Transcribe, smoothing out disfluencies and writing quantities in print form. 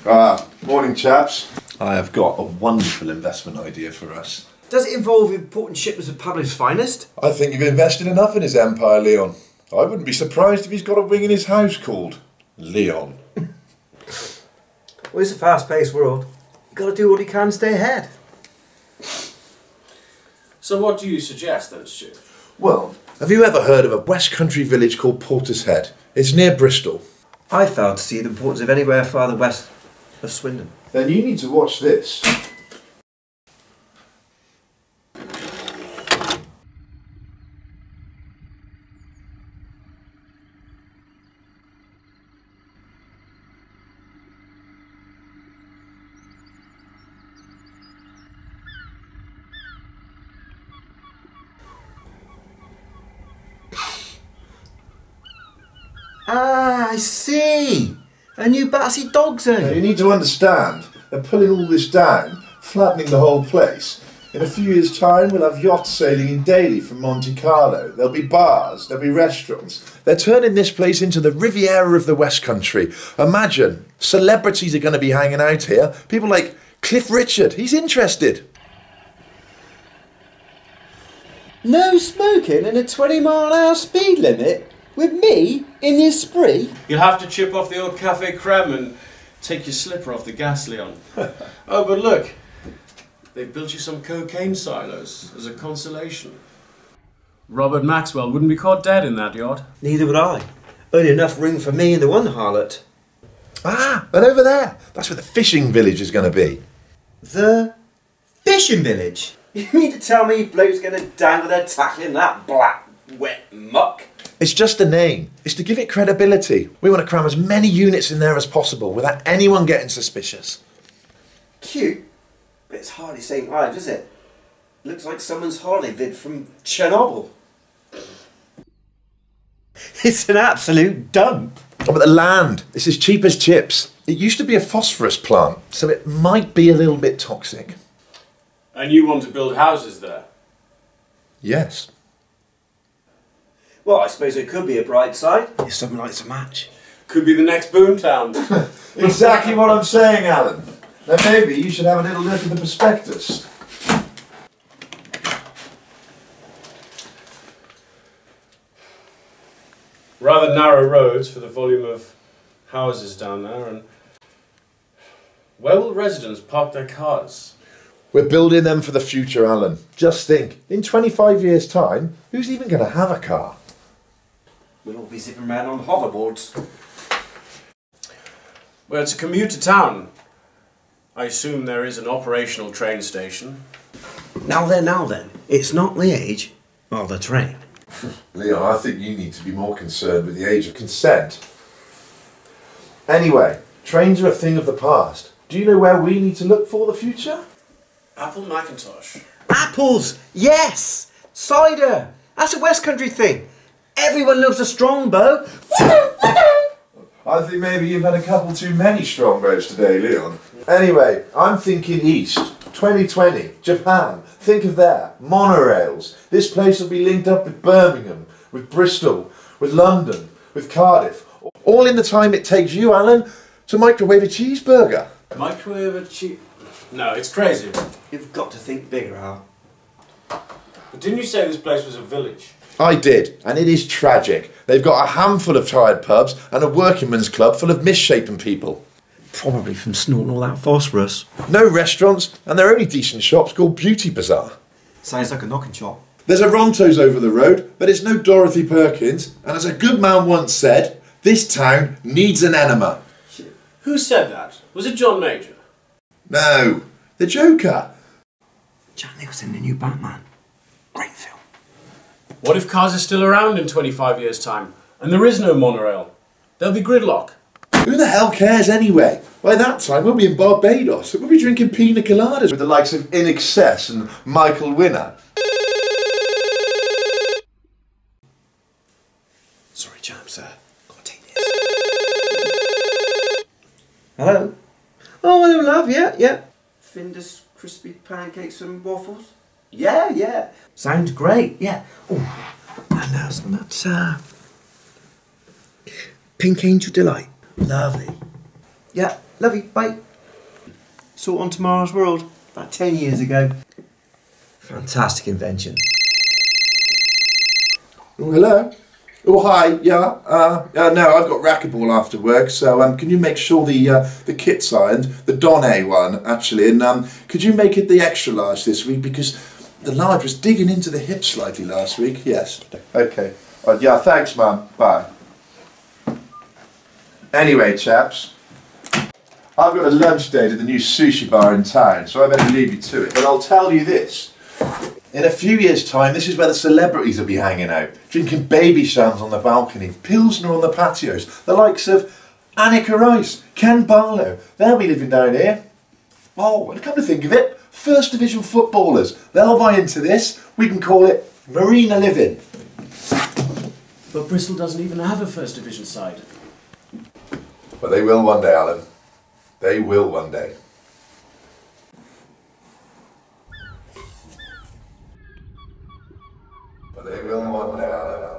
Morning chaps. I have got a wonderful investment idea for us. Does it involve importing shipments of Pablo's finest? I think you've invested enough in his empire, Leon. I wouldn't be surprised if he's got a wing in his house called Leon. Well, it's a fast-paced world. You've got to do what you can to stay ahead. So what do you suggest then, Stu? Well, have you ever heard of a West Country village called Portishead? It's near Bristol. I failed to see the importance of anywhere farther west of Swindon. Then you need to watch this. Ah, I see. A new Battersea dog zone. Now, you need to understand, they're pulling all this down, flattening the whole place. In a few years' time, we'll have yachts sailing in daily from Monte Carlo. There'll be bars, there'll be restaurants. They're turning this place into the Riviera of the West Country. Imagine, celebrities are going to be hanging out here. People like Cliff Richard, he's interested. No smoking and a 20-mile-an-hour speed limit? With me in the Esprit? You'll have to chip off the old cafe creme and take your slipper off the gas, Leon. Oh, but look, they've built you some cocaine silos as a consolation. Robert Maxwell wouldn't be caught dead in that yacht. Neither would I. Only enough room for me and the one harlot. Ah, and over there, that's where the fishing village is going to be. The fishing village? You mean to tell me blokes going to dangle their tackle in that black, wet muck? It's just a name. It's to give it credibility. We want to cram as many units in there as possible without anyone getting suspicious. Cute, but it's hardly St. Ives, is it? Looks like someone's holiday vid from Chernobyl. It's an absolute dump. Oh, but the land, it's as cheap as chips. It used to be a phosphorus plant, so it might be a little bit toxic. And you want to build houses there? Yes. Well, I suppose it could be a bright side if someone likes a match. Could be the next Boomtown. Exactly what I'm saying, Alan. Now maybe you should have a little look at the prospectus. Rather narrow roads for the volume of houses down there, and where will residents park their cars? We're building them for the future, Alan. Just think, in 25 years' time, who's even going to have a car? We'll all be zipping around on hoverboards. Well, it's a commute to town. I assume there is an operational train station. Now then, it's not the age of the train. Leon, I think you need to be more concerned with the age of consent. Anyway, trains are a thing of the past. Do you know where we need to look for the future? Apple Macintosh. Apples! Yes! Cider! That's a West Country thing. Everyone loves a strongbow. I think maybe you've had a couple too many strongbows today, Leon. Anyway, I'm thinking east. 2020, Japan. Think of that. Monorails. This place will be linked up with Birmingham, with Bristol, with London, with Cardiff. All in the time it takes you, Alan, to microwave a cheeseburger. Microwave a cheese? No, it's crazy. You've got to think bigger, Al. But didn't you say this place was a village? I did, and it is tragic. They've got a handful of tired pubs and a workingmen's club full of misshapen people. Probably from snorting all that phosphorus. No restaurants, and their only decent shop's called Beauty Bazaar. Sounds like a knocking shop. There's a Ronto's over the road, but it's no Dorothy Perkins, and as a good man once said, this town needs an enema. Who said that? Was it John Major? No, the Joker. Jack Nicholson, the new Batman. Great film. What if cars are still around in 25 years' time, and there is no monorail? There'll be gridlock. Who the hell cares anyway? By that time we'll be in Barbados. We'll be drinking pina coladas with the likes of In Excess and Michael Winner. Sorry, chaps, gotta take this. Hello? Oh, hello, love, yeah. Findus crispy pancakes and waffles? Yeah. Sounds great, yeah. Oh, and now some of that Pink Angel Delight. Lovely. Yeah, love you, bye. Saw it on Tomorrow's World about 10 years ago. Fantastic invention. Oh, hello. Oh, hi. Yeah. No, I've got racquetball after work, so can you make sure the kit's ironed, the Donne one actually, and could you make it the extra large this week because the large was digging into the hip slightly last week. Yes. Okay. Yeah. Thanks, Mum. Bye. Anyway, chaps, I've got a lunch date at the new sushi bar in town, so I better leave you to it. But I'll tell you this. In a few years' time, this is where the celebrities will be hanging out, drinking baby shams on the balcony, Pilsner on the patios, the likes of Annika Rice, Ken Barlow. They'll be living down here. Oh, and come to think of it, First Division footballers. They'll buy into this. We can call it Marina Living. But Bristol doesn't even have a First Division side. But they will one day, Alan. They will one day. But they will one day, Alan.